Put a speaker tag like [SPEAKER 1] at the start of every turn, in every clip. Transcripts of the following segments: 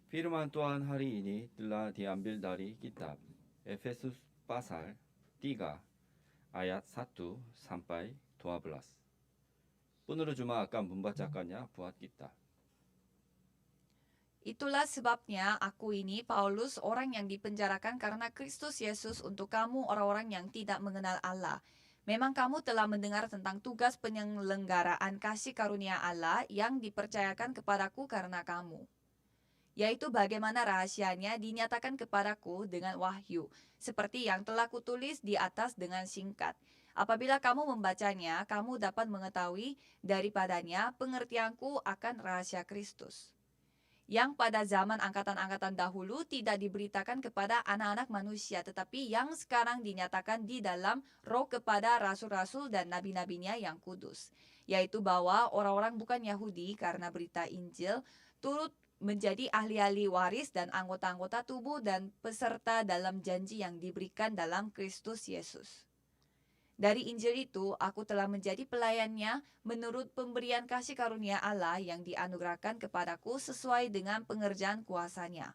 [SPEAKER 1] Firman Tuhan hari ini telah diambil dari kitab Efesus pasal 3 ayat 1 sampai 12. Penulis Juma akan membacakannya buat kita.
[SPEAKER 2] Itulah sebabnya aku ini, Paulus, orang yang dipenjarakan karena Kristus Yesus untuk kamu orang-orang yang tidak mengenal Allah. Memang kamu telah mendengar tentang tugas penyelenggaraan kasih karunia Allah yang dipercayakan kepadaku karena kamu. Yaitu bagaimana rahasianya dinyatakan kepadaku dengan wahyu, seperti yang telah kutulis di atas dengan singkat. Apabila kamu membacanya, kamu dapat mengetahui daripadanya pengertianku akan rahasia Kristus, yang pada zaman angkatan-angkatan dahulu tidak diberitakan kepada anak-anak manusia, tetapi yang sekarang dinyatakan di dalam roh kepada rasul-rasul dan nabi-nabinya yang kudus, yaitu bahwa orang-orang bukan Yahudi karena berita Injil turut menjadi ahli-ahli waris dan anggota-anggota tubuh dan peserta dalam janji yang diberikan dalam Kristus Yesus. Dari Injil itu, aku telah menjadi pelayannya menurut pemberian kasih karunia Allah yang dianugerahkan kepadaku sesuai dengan pengerjaan kuasanya.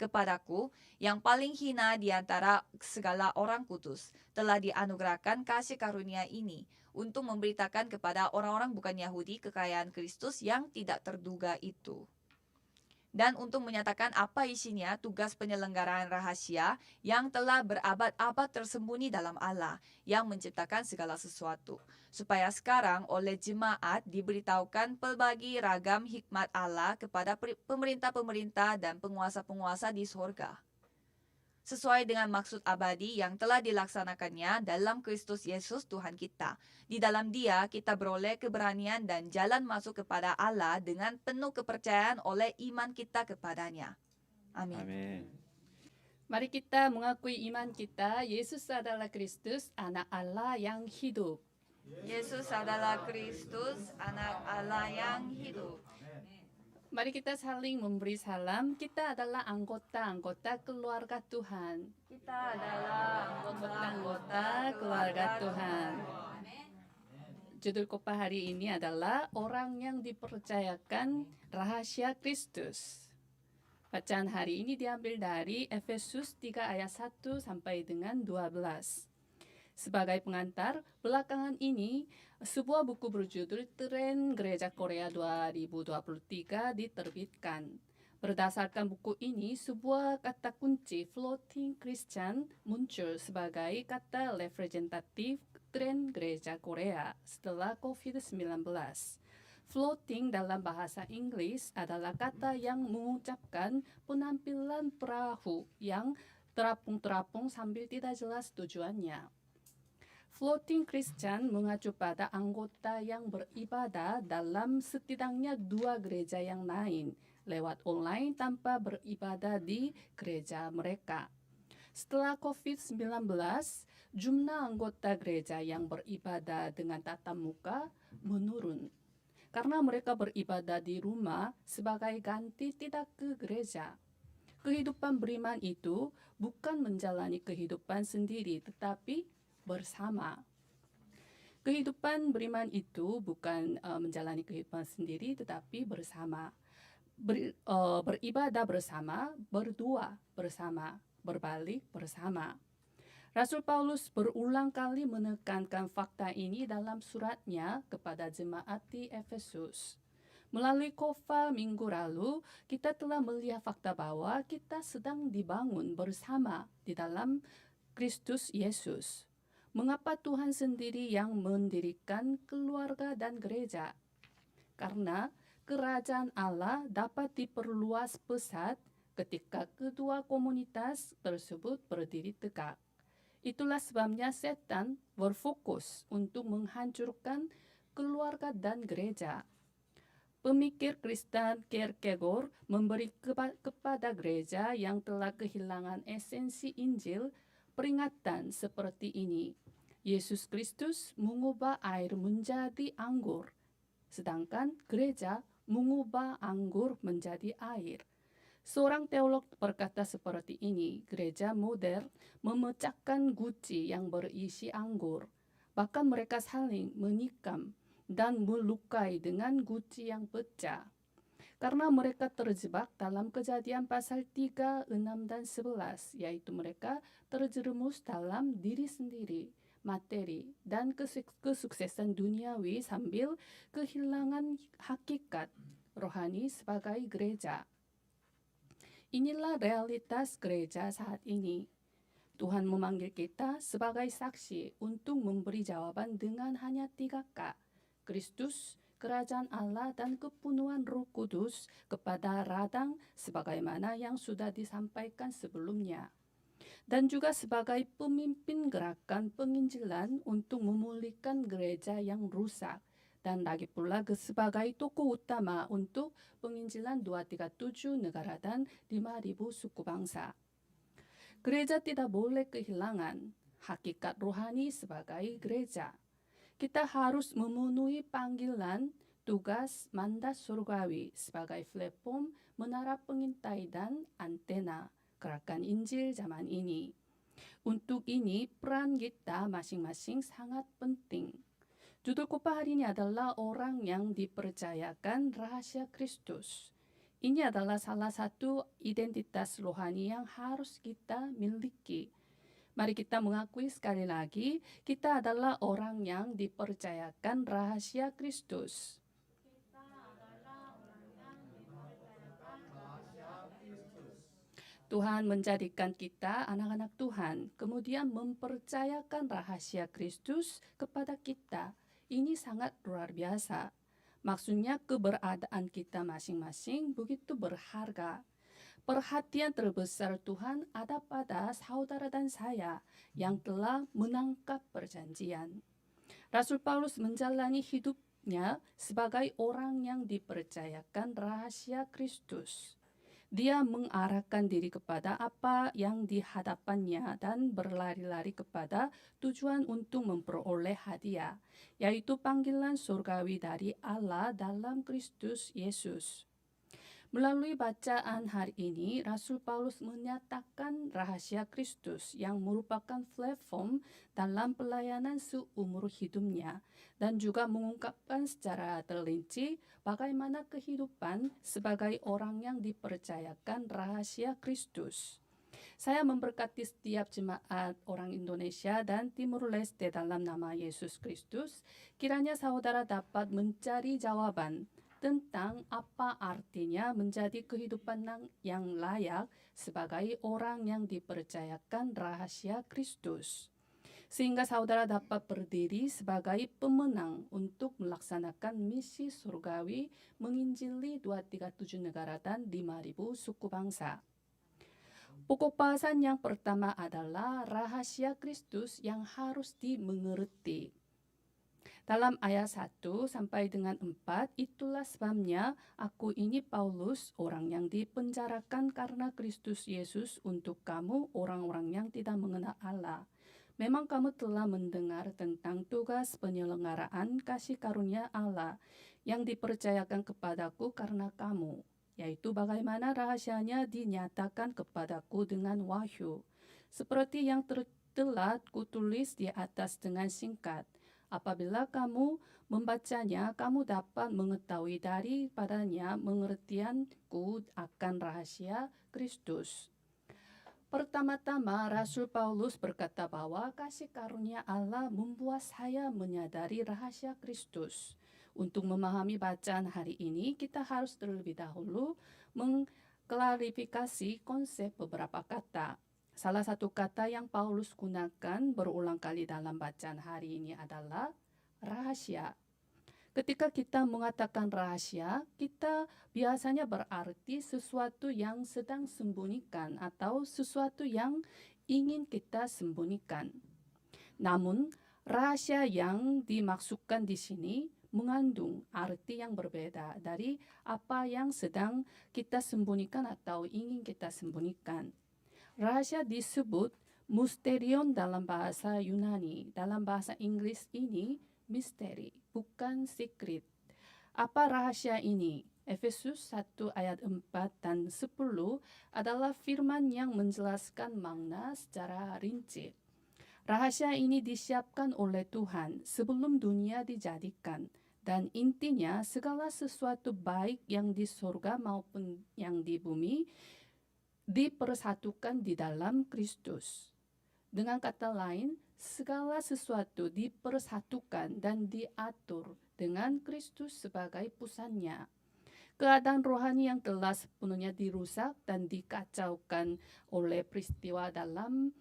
[SPEAKER 2] Kepadaku, yang paling hina di antara segala orang kudus, telah dianugerahkan kasih karunia ini untuk memberitakan kepada orang-orang bukan Yahudi kekayaan Kristus yang tidak terduga itu, dan untuk menyatakan apa isinya tugas penyelenggaraan rahasia yang telah berabad-abad tersembunyi dalam Allah yang menciptakan segala sesuatu, supaya sekarang oleh jemaat diberitahukan pelbagai ragam hikmat Allah kepada pemerintah-pemerintah dan penguasa-penguasa di sorga, sesuai dengan maksud abadi yang telah dilaksanakannya dalam Kristus Yesus Tuhan kita. Di dalam Dia kita beroleh keberanian dan jalan masuk kepada Allah dengan penuh kepercayaan oleh iman kita kepadanya. Amin.
[SPEAKER 1] 아멘.
[SPEAKER 3] Mari kita mengakui iman kita, Yesus adalah Kristus, anak Allah yang hidup.
[SPEAKER 2] Yesus adalah Kristus, anak Allah yang hidup.
[SPEAKER 3] Mari kita saling memberi salam. Kita adalah anggota-anggota keluarga Tuhan.
[SPEAKER 2] Kita adalah
[SPEAKER 3] Anggota-anggota keluarga Tuhan. Judul khotbah hari ini adalah orang yang dipercayakan rahasia Kristus. Bacaan hari ini diambil dari Efesus 3 ayat 1 sampai dengan 12. Sebagai pengantar, belakangan ini sebuah buku berjudul Tren Gereja Korea 2023 diterbitkan. Berdasarkan buku ini, sebuah kata kunci floating Christian muncul sebagai kata representatif tren gereja Korea setelah COVID-19. Floating dalam bahasa Inggris adalah kata yang mengucapkan penampilan perahu yang terapung-terapung sambil tidak jelas tujuannya. Floating Christian mengacu pada anggota yang beribadah dalam setidaknya 2 gereja yang lain lewat online tanpa beribadah di gereja mereka. Setelah COVID-19, jumlah anggota gereja yang beribadah dengan tatap muka menurun karena mereka beribadah di rumah sebagai ganti tidak ke gereja. Kehidupan beriman itu bukan menjalani kehidupan sendiri, tetapi bersama. Kehidupan beriman itu bukan menjalani kehidupan sendiri, tetapi bersama. Beribadah bersama, berdua bersama, berbalik bersama. Rasul Paulus berulang kali menekankan fakta ini dalam suratnya kepada jemaat di Efesus. Melalui khotbah minggu lalu, kita telah melihat fakta bahwa kita sedang dibangun bersama di dalam Kristus Yesus. Mengapa Tuhan sendiri yang mendirikan keluarga dan gereja? Karena kerajaan Allah dapat diperluas pesat ketika kedua komunitas tersebut berdiri tegak. Itulah sebabnya setan berfokus untuk menghancurkan keluarga dan gereja. Pemikir Kristen Kierkegaard memberi kepada gereja yang telah kehilangan esensi Injil peringatan seperti ini. Yesus Kristus mengubah air menjadi anggur, sedangkan gereja mengubah anggur menjadi air. Seorang teolog berkata seperti ini, gereja modern memecahkan guci yang berisi anggur. Bahkan mereka saling menikam dan melukai dengan guci yang pecah. Karena mereka terjebak dalam Kejadian pasal 3, 6, dan 11, yaitu mereka terjerumus dalam diri sendiri, materi, dan kesuksesan duniawi sambil kehilangan hakikat rohani sebagai gereja. Inilah realitas gereja saat ini. Tuhan memanggil kita sebagai saksi untuk memberi jawaban dengan hanya 3K: Kristus, Kerajaan Allah, dan kepenuhan Roh Kudus kepada radang sebagaimana yang sudah disampaikan sebelumnya. Dan juga sebagai pemimpin gerakan penginjilan untuk memulihkan gereja yang rusak. Dan lagi pula sebagai tokoh utama untuk penginjilan 237 negara dan 5.000 suku bangsa. Gereja tidak boleh kehilangan hakikat rohani sebagai gereja. Kita harus memenuhi panggilan, tugas, mandat surgawi sebagai platform, menara pengintai, dan antena gerakan Injil zaman ini. Untuk ini, peran kita masing-masing sangat penting. Judul khotbah hari ini adalah orang yang dipercayakan rahasia Kristus. Ini adalah salah satu identitas rohani yang harus kita miliki. Mari kita mengakui sekali lagi, kita adalah orang yang dipercayakan rahasia Kristus. Tuhan menjadikan kita anak-anak Tuhan, kemudian mempercayakan rahasia Kristus kepada kita. Ini sangat luar biasa. Maksudnya keberadaan kita masing-masing begitu berharga. Perhatian terbesar Tuhan ada pada saudara dan saya yang telah menangkap perjanjian. Rasul Paulus menjalani hidupnya sebagai orang yang dipercayakan rahasia Kristus. Dia mengarahkan diri kepada apa yang dihadapannya dan berlari-lari kepada tujuan untuk memperoleh hadiah, yaitu panggilan surgawi dari Allah dalam Kristus Yesus. Melalui bacaan hari ini, Rasul Paulus menyatakan rahasia Kristus yang merupakan platform dalam pelayanan seumur hidupnya dan juga mengungkapkan secara terlinci bagaimana kehidupan sebagai orang yang dipercayakan rahasia Kristus. Saya memberkati setiap jemaat orang Indonesia dan Timur Leste dalam nama Yesus Kristus. Kiranya saudara dapat mencari jawaban tentang apa artinya menjadi kehidupan yang layak sebagai orang yang dipercayakan rahasia Kristus. Sehingga saudara dapat berdiri sebagai pemenang untuk melaksanakan misi surgawi menginjili 237 negara dan 5.000 suku bangsa. Pokok bahasan yang pertama adalah rahasia Kristus yang harus dimengerti. Dalam ayat 1 sampai dengan 4, itulah sebabnya aku ini Paulus, orang yang dipenjarakan karena Kristus Yesus untuk kamu orang-orang yang tidak mengenal Allah. Memang kamu telah mendengar tentang tugas penyelenggaraan kasih karunia Allah yang dipercayakan kepadaku karena kamu, yaitu bagaimana rahasianya dinyatakan kepadaku dengan wahyu. Seperti yang telah kutulis di atas dengan singkat. Apabila kamu membacanya, kamu dapat mengetahui daripadanya pengertianku akan rahasia Kristus. Pertama-tama, Rasul Paulus berkata bahwa kasih karunia Allah membuat saya menyadari rahasia Kristus. Untuk memahami bacaan hari ini, kita harus terlebih dahulu mengklarifikasi konsep beberapa kata. Salah satu kata yang Paulus gunakan berulang kali dalam bacaan hari ini adalah rahasia. Ketika kita mengatakan rahasia, kita biasanya berarti sesuatu yang sedang sembunyikan atau sesuatu yang ingin kita sembunyikan. Namun, rahasia yang dimaksudkan di sini mengandung arti yang berbeda dari apa yang sedang kita sembunyikan atau ingin kita sembunyikan. Rahasia disebut mysterion dalam bahasa Yunani. Dalam bahasa Inggris ini misteri, bukan secret. Apa rahasia ini? Efesus 1 ayat 4 dan 10 adalah firman yang menjelaskan makna secara rinci. Rahasia ini disiapkan oleh Tuhan sebelum dunia dijadikan Dan intinya segala sesuatu baik yang di surga maupun yang di bumi dipersatukan di dalam Kristus. Dengan kata lain, segala sesuatu dipersatukan dan diatur dengan Kristus sebagai pusatnya. Keadaan rohani yang telah sepenuhnya dirusak dan dikacaukan oleh peristiwa dalam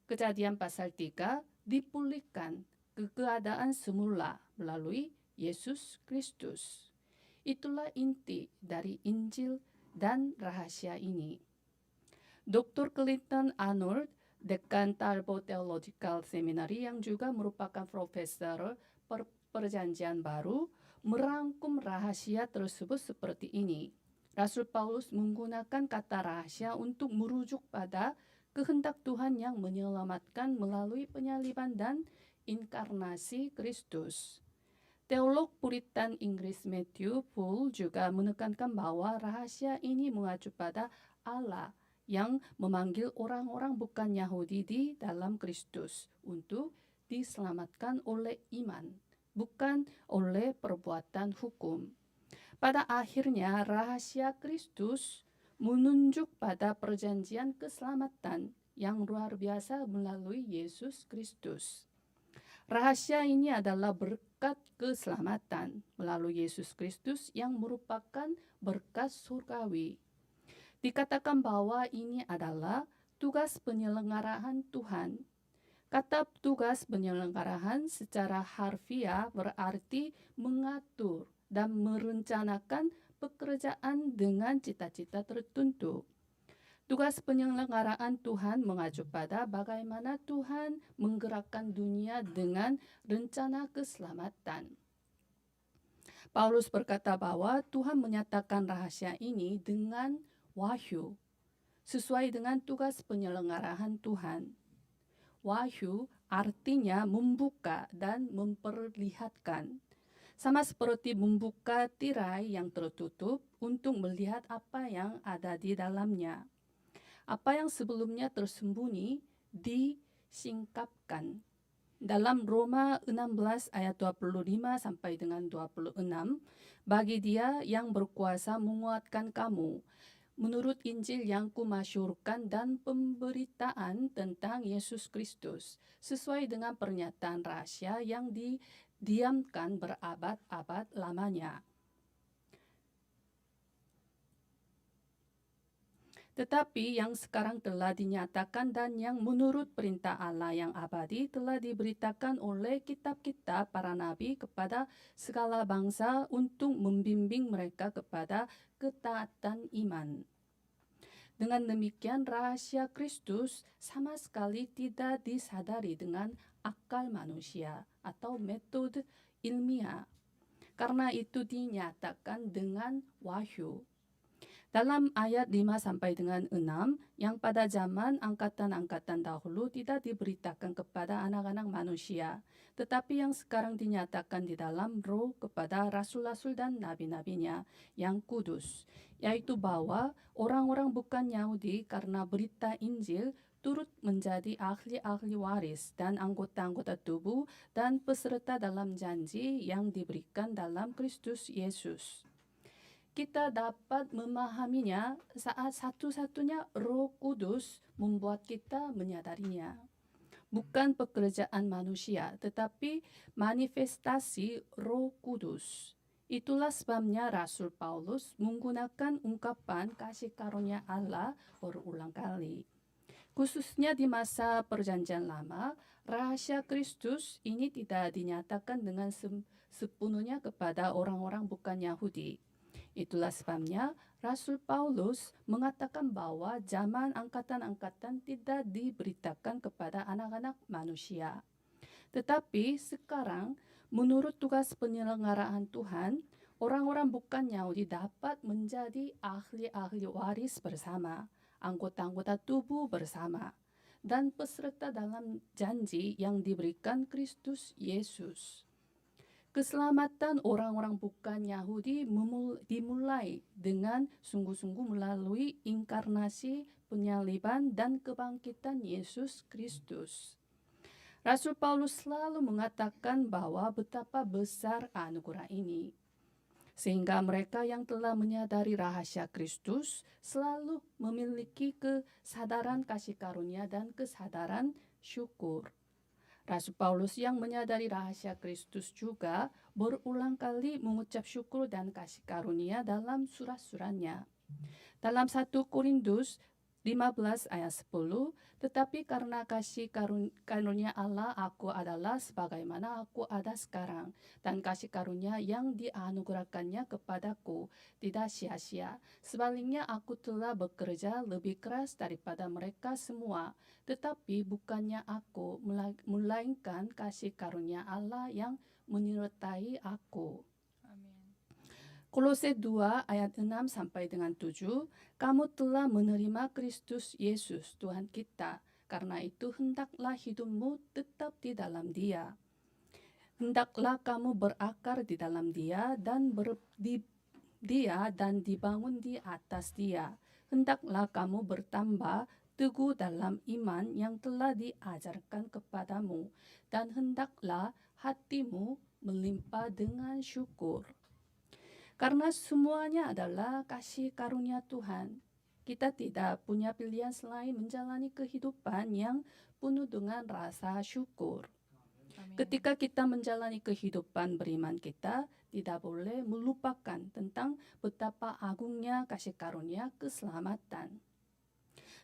[SPEAKER 3] Kejadian pasal 3 dipulihkan ke keadaan semula melalui Yesus Kristus. Itulah inti dari Injil dan rahasia ini. Dr. Clinton Arnold, dekan Talbot Theological Seminary yang juga merupakan profesor Perjanjian Baru, merangkum rahasia tersebut seperti ini. Rasul Paulus menggunakan kata rahasia untuk merujuk pada kehendak Tuhan yang menyelamatkan melalui penyaliban dan inkarnasi Kristus. Teolog Puritan Inggris Matthew Poole juga menekankan bahwa rahasia ini mengacu pada Allah yang memanggil orang-orang bukan Yahudi di dalam Kristus untuk diselamatkan oleh iman, bukan oleh perbuatan hukum. Pada akhirnya, rahasia Kristus menunjuk pada perjanjian keselamatan yang luar biasa melalui Yesus Kristus. Rahasia ini adalah berkat keselamatan melalui Yesus Kristus yang merupakan berkat surgawi. Dikatakan bahwa ini adalah tugas penyelenggaraan Tuhan. Kata tugas penyelenggaraan secara harfiah berarti mengatur dan merencanakan pekerjaan dengan cita-cita tertentu. Tugas penyelenggaraan Tuhan mengacu pada bagaimana Tuhan menggerakkan dunia dengan rencana keselamatan. Paulus berkata bahwa Tuhan menyatakan rahasia ini dengan wahyu, sesuai dengan tugas penyelenggaraan Tuhan. Wahyu artinya membuka dan memperlihatkan. Sama seperti membuka tirai yang tertutup untuk melihat apa yang ada di dalamnya. Apa yang sebelumnya tersembunyi disingkapkan. Dalam Roma 16 ayat 25 sampai dengan 26, bagi Dia yang berkuasa menguatkan kamu, menurut Injil yang kumasyurkan dan pemberitaan tentang Yesus Kristus, sesuai dengan pernyataan rahasia yang didiamkan berabad-abad lamanya. Tetapi yang sekarang telah dinyatakan dan yang menurut perintah Allah yang abadi telah diberitakan oleh kitab-kitab para nabi kepada segala bangsa untuk membimbing mereka kepada ketaatan iman. Dengan demikian, rahasia Kristus sama sekali tidak disadari dengan akal manusia atau metode ilmiah, karena itu dinyatakan dengan wahyu. Dalam ayat 5 sampai dengan 6, yang pada zaman angkatan-angkatan dahulu tidak diberitakan kepada anak-anak manusia, tetapi yang sekarang dinyatakan di dalam roh kepada rasul-rasul dan nabi-nabinya yang kudus, yaitu bahwa orang-orang bukan Yahudi karena berita Injil turut menjadi ahli-ahli waris dan anggota-anggota tubuh dan peserta dalam janji yang diberikan dalam Kristus Yesus. Kita dapat memahaminya saat satu-satunya Roh Kudus membuat kita menyadarinya. Bukan pekerjaan manusia, tetapi manifestasi Roh Kudus. Itulah sebabnya Rasul Paulus menggunakan ungkapan kasih karunia Allah berulang kali. Khususnya di masa Perjanjian Lama, rahasia Kristus ini tidak dinyatakan dengan sepenuhnya kepada orang-orang bukan Yahudi. Itulah sebabnya Rasul Paulus mengatakan bahwa zaman angkatan-angkatan tidak diberitakan kepada anak-anak manusia. Tetapi sekarang, menurut tugas penyelenggaraan Tuhan, orang-orang bukan Yahudi dapat menjadi ahli-ahli waris bersama, anggota-anggota tubuh bersama, dan peserta dalam janji yang diberikan Kristus Yesus. Keselamatan orang-orang bukan Yahudi dimulai dengan sungguh-sungguh melalui inkarnasi, penyaliban, dan kebangkitan Yesus Kristus. Rasul Paulus selalu mengatakan bahwa betapa besar anugerah ini, sehingga mereka yang telah menyadari rahasia Kristus selalu memiliki kesadaran kasih karunia dan kesadaran syukur. Rasul Paulus yang menyadari rahasia Kristus juga berulang kali mengucap syukur dan kasih karunia dalam surat-suratnya. Dalam 1 Korintus 15 ayat 10, tetapi karena kasih karunia Allah aku adalah sebagaimana aku ada sekarang, dan kasih karunia yang dianugerahkannya kepadaku tidak sia-sia. Sebaliknya aku telah bekerja lebih keras daripada mereka semua, tetapi bukannya aku, melainkan kasih karunia Allah yang menyertai aku. Kolose 2 ayat 6 sampai dengan 7, kamu telah menerima Kristus Yesus Tuhan kita, karena itu hendaklah hidupmu tetap di dalam Dia. Hendaklah kamu berakar di dalam Dia dan dibangun di atas Dia. Hendaklah kamu bertambah teguh dalam iman yang telah diajarkan kepadamu, dan hendaklah hatimu melimpah dengan syukur. Karena semuanya adalah kasih karunia Tuhan, kita tidak punya pilihan selain menjalani kehidupan yang penuh dengan rasa syukur.
[SPEAKER 2] Amin.
[SPEAKER 3] Ketika kita menjalani kehidupan beriman kita, tidak boleh melupakan tentang betapa agungnya kasih karunia keselamatan.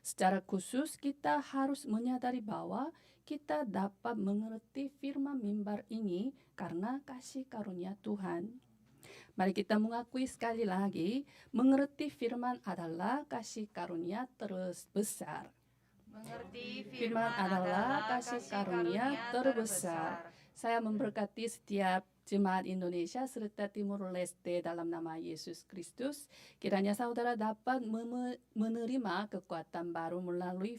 [SPEAKER 3] Secara khusus, kita harus menyadari bahwa kita dapat mengerti firman mimbar ini karena kasih karunia Tuhan. Mari kita mengakui sekali lagi, mengerti firman adalah kasih karunia terbesar.
[SPEAKER 2] Mengerti
[SPEAKER 3] Firman adalah kasih karunia terbesar. Saya memberkati setiap jemaat Indonesia serta Timur Leste dalam nama Yesus Kristus. Kiranya saudara dapat menerima kekuatan baru melalui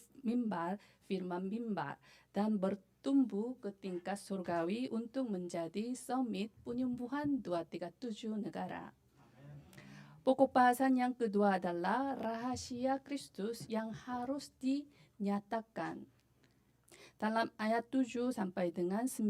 [SPEAKER 3] firman mimbar, dan bertumbuh ke tingkat surgawi untuk menjadi summit penyembuhan 237 negara. Pokok bahasan yang kedua adalah rahasia Kristus yang harus dinyatakan. Dalam ayat 7 sampai dengan 9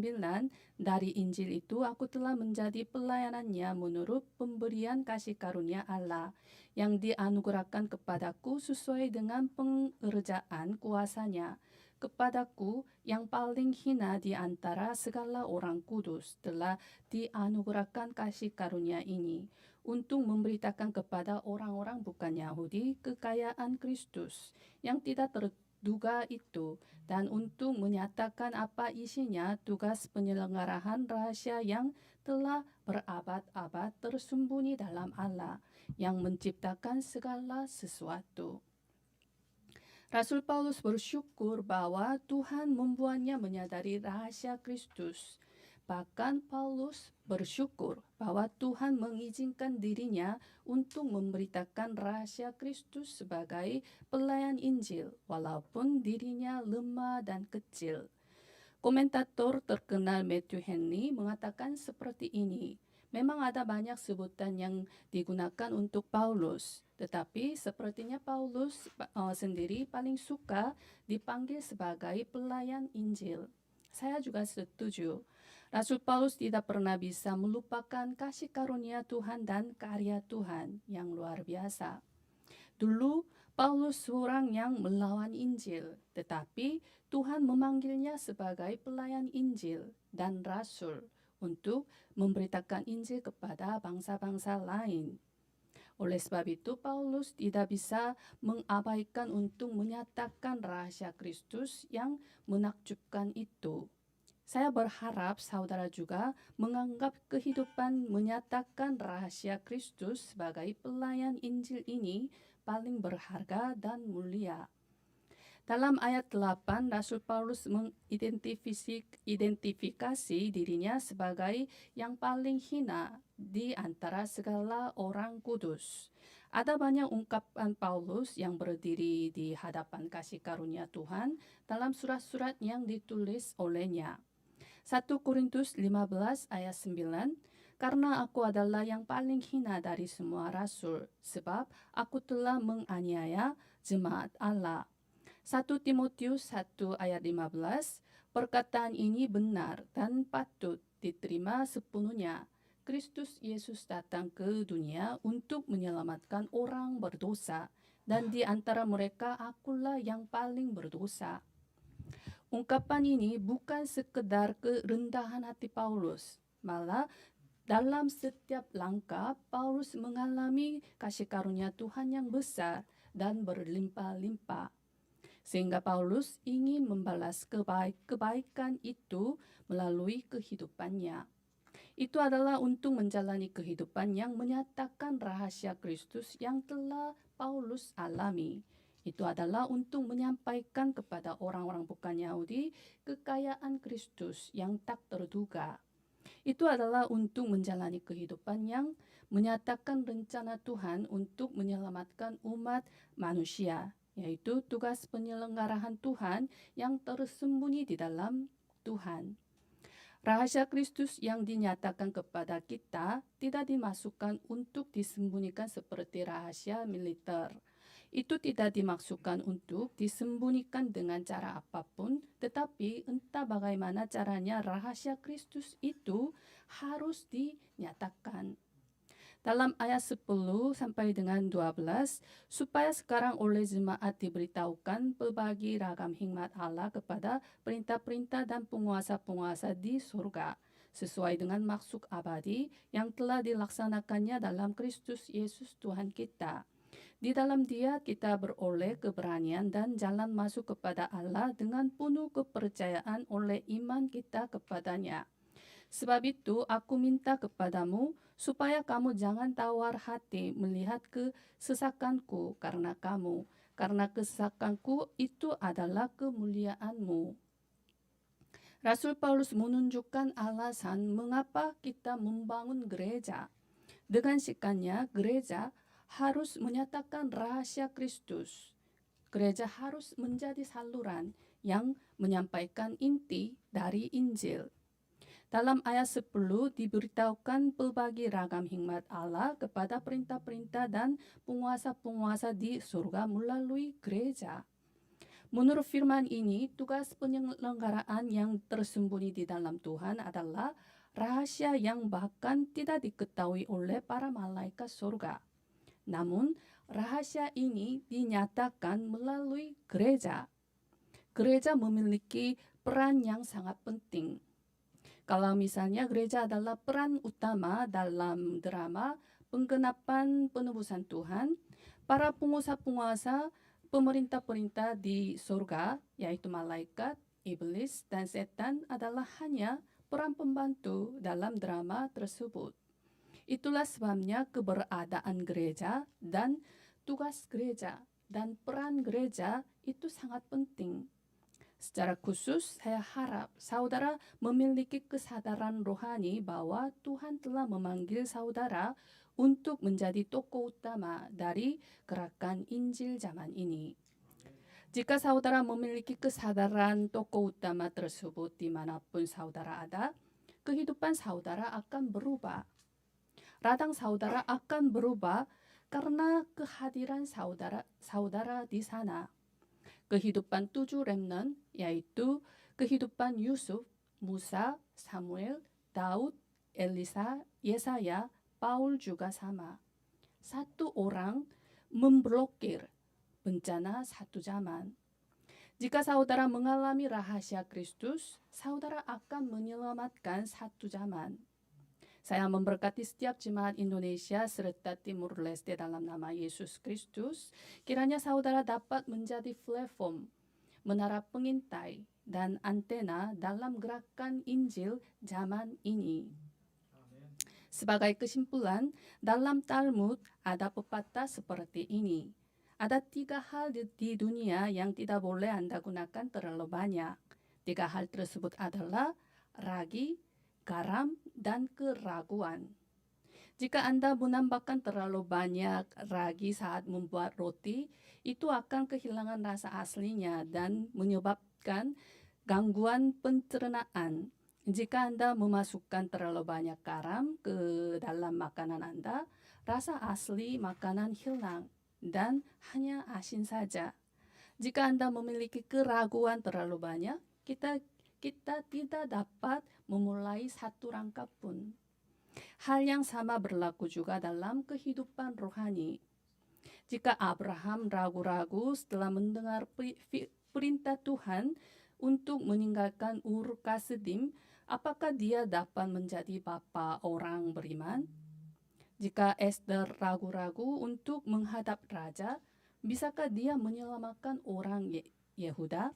[SPEAKER 3] dari Injil itu, aku telah menjadi pelayanannya menurut pemberian kasih karunia Allah yang dianugerahkan kepadaku sesuai dengan pengerjaan kuasanya. Kepadaku yang paling hina di antara segala orang kudus telah dianugerahkan kasih karunia ini untuk memberitakan kepada orang-orang bukan Yahudi kekayaan Kristus yang tidak terduga itu, dan untuk menyatakan apa isinya tugas penyelenggaraan rahasia yang telah berabad-abad tersembunyi dalam Allah yang menciptakan segala sesuatu. Rasul Paulus bersyukur bahwa Tuhan membuatnya menyadari rahasia Kristus. Bahkan Paulus bersyukur bahwa Tuhan mengizinkan dirinya untuk memberitakan rahasia Kristus sebagai pelayan Injil, walaupun dirinya lemah dan kecil. Komentator terkenal Matthew Henry mengatakan seperti ini, memang ada banyak sebutan yang digunakan untuk Paulus, tetapi sepertinya Paulus sendiri paling suka dipanggil sebagai pelayan Injil. Saya juga setuju. Rasul Paulus tidak pernah bisa melupakan kasih karunia Tuhan dan karya Tuhan yang luar biasa. Dulu Paulus seorang yang melawan Injil, tetapi Tuhan memanggilnya sebagai pelayan Injil dan rasul untuk memberitakan Injil kepada bangsa-bangsa lain. Oleh sebab itu, Paulus tidak bisa mengabaikan untuk menyatakan rahasia Kristus yang menakjubkan itu. Saya berharap saudara juga menganggap kehidupan menyatakan rahasia Kristus sebagai pelayan Injil ini paling berharga dan mulia. Dalam ayat 8, Rasul Paulus mengidentifikasi dirinya sebagai yang paling hina di antara segala orang kudus. Ada banyak ungkapan Paulus yang berdiri di hadapan kasih karunia Tuhan dalam surat-surat yang ditulis olehnya. 1 Korintus 15 ayat 9, karena aku adalah yang paling hina dari semua rasul, sebab aku telah menganiaya jemaat Allah. 1 Timotius 1 ayat 15, Perkataan ini benar dan patut diterima sepenuhnya. Kristus Yesus datang ke dunia untuk menyelamatkan orang berdosa, dan di antara mereka akulah yang paling berdosa. Ungkapan ini bukan sekedar kerendahan hati Paulus, malah dalam setiap langkah Paulus mengalami kasih karunia Tuhan yang besar dan berlimpah-limpah. Sehingga Paulus ingin membalas kebaikan itu melalui kehidupannya. Itu adalah untuk menjalani kehidupan yang menyatakan rahasia Kristus yang telah Paulus alami. Itu adalah untuk menyampaikan kepada orang-orang bukan Yahudi kekayaan Kristus yang tak terduga. Itu adalah untuk menjalani kehidupan yang menyatakan rencana Tuhan untuk menyelamatkan umat manusia, yaitu tugas penyelenggaraan Tuhan yang tersembunyi di dalam Tuhan. Rahasia Kristus yang dinyatakan kepada kita tidak dimasukkan untuk disembunyikan seperti rahasia militer. Itu tidak dimaksudkan untuk disembunyikan dengan cara apapun, tetapi entah bagaimana caranya rahasia Kristus itu harus dinyatakan. Dalam ayat 10 sampai dengan 12, supaya sekarang oleh jemaat diberitahukan pelbagai ragam hikmat Allah kepada perintah-perintah dan penguasa-penguasa di surga, sesuai dengan maksud abadi yang telah dilaksanakannya dalam Kristus Yesus Tuhan kita. Di dalam Dia kita beroleh keberanian dan jalan masuk kepada Allah dengan penuh kepercayaan oleh iman kita kepadanya. Sebab itu aku minta kepadamu supaya kamu jangan tawar hati melihat kesesakanku karena kamu, karena kesesakanku itu adalah kemuliaanmu. Rasul Paulus menunjukkan alasan mengapa kita membangun gereja. Dengan sikannya, gereja harus menyatakan rahasia Kristus. Gereja harus menjadi saluran yang menyampaikan inti dari Injil. Dalam ayat 10 diberitahukan pelbagai ragam hikmat Allah kepada perintah-perintah dan penguasa-penguasa di surga melalui gereja. Menurut firman ini, tugas penyelenggaraan yang tersembunyi di dalam Tuhan adalah rahasia yang bahkan tidak diketahui oleh para malaikat surga. Namun, rahasia ini dinyatakan melalui gereja. Gereja memiliki peran yang sangat penting. Kalau misalnya gereja adalah peran utama dalam drama penggenapan penebusan Tuhan, para penguasa-penguasa, pemerintah-pemerintah di surga, yaitu malaikat, iblis, dan setan adalah hanya peran pembantu dalam drama tersebut. Itulah sebabnya keberadaan gereja dan tugas gereja dan peran gereja itu sangat penting. Secara khusus, saya harap saudara memiliki kesadaran rohani bahwa Tuhan telah memanggil saudara untuk menjadi tokoh utama dari gerakan Injil zaman ini. Jika saudara memiliki kesadaran tokoh utama tersebut dimanapun saudara ada, kehidupan saudara akan berubah. Radang saudara akan berubah karena kehadiran saudara di sana. Kehidupan 7 remnant, yaitu kehidupan Yusuf, Musa, Samuel, Daud, Elisa, Yesaya, Paul juga sama. Satu orang memblokir bencana satu zaman. Jika saudara mengalami rahasia Kristus, saudara akan menyelamatkan satu zaman. Saya memberkati setiap jemaat Indonesia serta Timur Leste dalam nama Yesus Kristus. Kiranya saudara dapat menjadi platform, menara pengintai, dan antena dalam gerakan Injil zaman ini. Sebagai kesimpulan, dalam Talmud ada pepatah seperti ini. Ada 3 hal di dunia yang tidak boleh Anda gunakan terlalu banyak. 3 hal tersebut adalah ragi, garam, dan keraguan. Jika Anda menambahkan terlalu banyak ragi saat membuat roti, itu akan kehilangan rasa aslinya dan menyebabkan gangguan pencernaan. Jika Anda memasukkan terlalu banyak garam ke dalam makanan Anda, rasa asli makanan hilang dan hanya asin saja. Jika Anda memiliki keraguan terlalu banyak, kita tidak dapat memulai satu langkah pun. Hal yang sama berlaku juga dalam kehidupan rohani. Jika Abraham ragu-ragu setelah mendengar perintah Tuhan untuk meninggalkan Ur Kasdim, apakah dia dapat menjadi bapa orang beriman? Jika Esther ragu-ragu untuk menghadap raja, bisakah dia menyelamatkan orang Yehuda?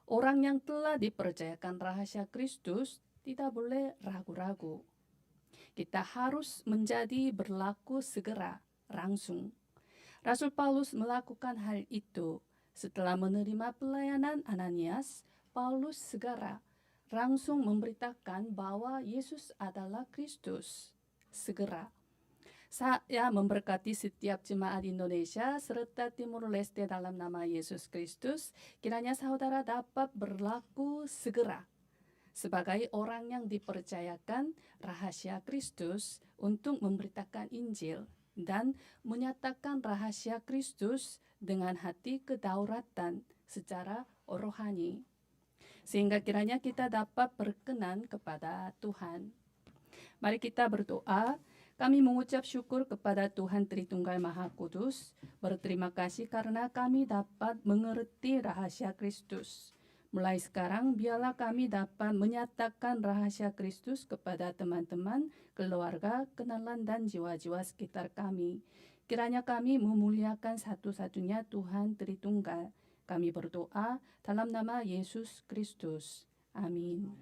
[SPEAKER 3] Orang yang telah dipercayakan rahasia Kristus tidak boleh ragu-ragu. Kita harus menjadi berlaku segera, langsung. Rasul Paulus melakukan hal itu. Setelah menerima pelayanan Ananias, Paulus segera langsung memberitakan bahwa Yesus adalah Kristus. Segera. Saya memberkati setiap jemaat Indonesia serta Timur Leste dalam nama Yesus Kristus. Kiranya saudara dapat berlaku segera sebagai orang yang dipercayakan rahasia Kristus untuk memberitakan Injil dan menyatakan rahasia Kristus dengan hati kedaulatan secara rohani. Sehingga kiranya kita dapat berkenan kepada Tuhan. Mari kita berdoa. Kami mengucap syukur kepada Tuhan Tritunggal Maha Kudus. Berterima kasih karena kami dapat mengerti rahasia Kristus. Mulai sekarang, biarlah kami dapat menyatakan rahasia Kristus kepada teman-teman, keluarga, kenalan, dan jiwa-jiwa sekitar kami. Kiranya kami memuliakan satu-satunya Tuhan Tritunggal. Kami berdoa dalam nama Yesus Kristus. Amin.